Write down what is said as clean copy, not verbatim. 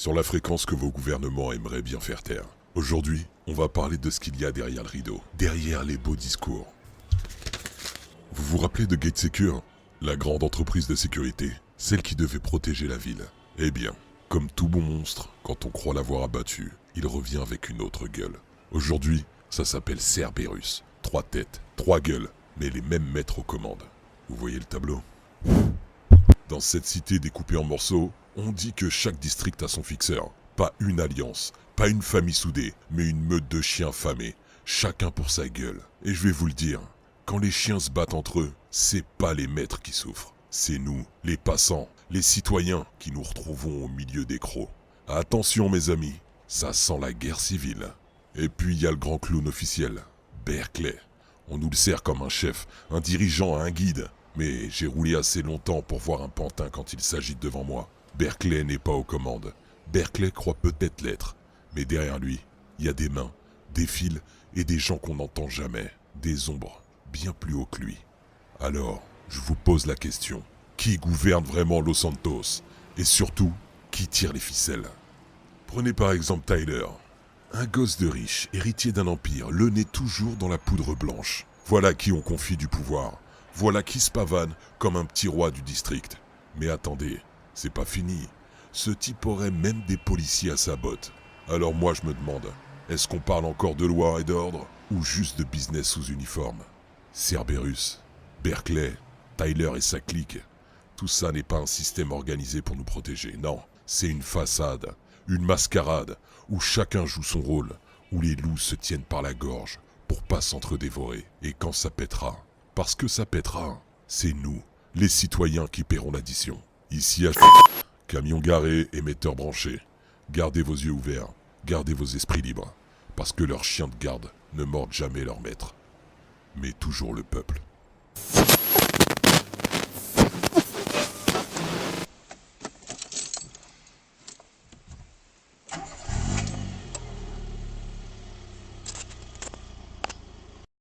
sur la fréquence que vos gouvernements aimeraient bien faire taire. Aujourd'hui, on va parler de ce qu'il y a derrière le rideau, derrière les beaux discours. Vous vous rappelez de Gate Secure, la grande entreprise de sécurité, celle qui devait protéger la ville? Eh bien, comme tout bon monstre, quand on croit l'avoir abattu, il revient avec une autre gueule. Aujourd'hui, ça s'appelle Cerberus. 3 têtes, 3 gueules, mais les mêmes maîtres aux commandes. Vous voyez le tableau? Dans cette cité découpée en morceaux, on dit que chaque district a son fixeur. Pas une alliance, pas une famille soudée, mais une meute de chiens affamés, chacun pour sa gueule. Et je vais vous le dire, quand les chiens se battent entre eux, c'est pas les maîtres qui souffrent. C'est nous, les passants, les citoyens, qui nous retrouvons au milieu des crocs. Attention mes amis, ça sent la guerre civile. Et puis il y a le grand clown officiel, Berkeley. On nous le sert comme un chef, un dirigeant, un guide. Mais j'ai roulé assez longtemps pour voir un pantin quand il s'agite devant moi. Berkeley n'est pas aux commandes. Berkeley croit peut-être l'être. Mais derrière lui, il y a des mains, des fils et des gens qu'on n'entend jamais. Des ombres bien plus haut que lui. Alors, je vous pose la question. Qui gouverne vraiment Los Santos? Et surtout, qui tire les ficelles? Prenez par exemple Tyler. Un gosse de riche, héritier d'un empire, le nez toujours dans la poudre blanche. Voilà à qui on confie du pouvoir. Voilà qui se pavane comme un petit roi du district. Mais attendez, c'est pas fini. Ce type aurait même des policiers à sa botte. Alors moi je me demande, est-ce qu'on parle encore de loi et d'ordre ou juste de business sous uniforme? Cerberus, Berkeley, Tyler et sa clique, tout ça n'est pas un système organisé pour nous protéger, non. C'est une façade, une mascarade, où chacun joue son rôle, où les loups se tiennent par la gorge pour pas s'entre-dévorer. Et quand ça pètera, parce que ça pètera, c'est nous, les citoyens qui paieront l'addition. Ici à camion garé, émetteur branché. Gardez vos yeux ouverts, gardez vos esprits libres, parce que leurs chiens de garde ne mordent jamais leur maître, mais toujours le peuple.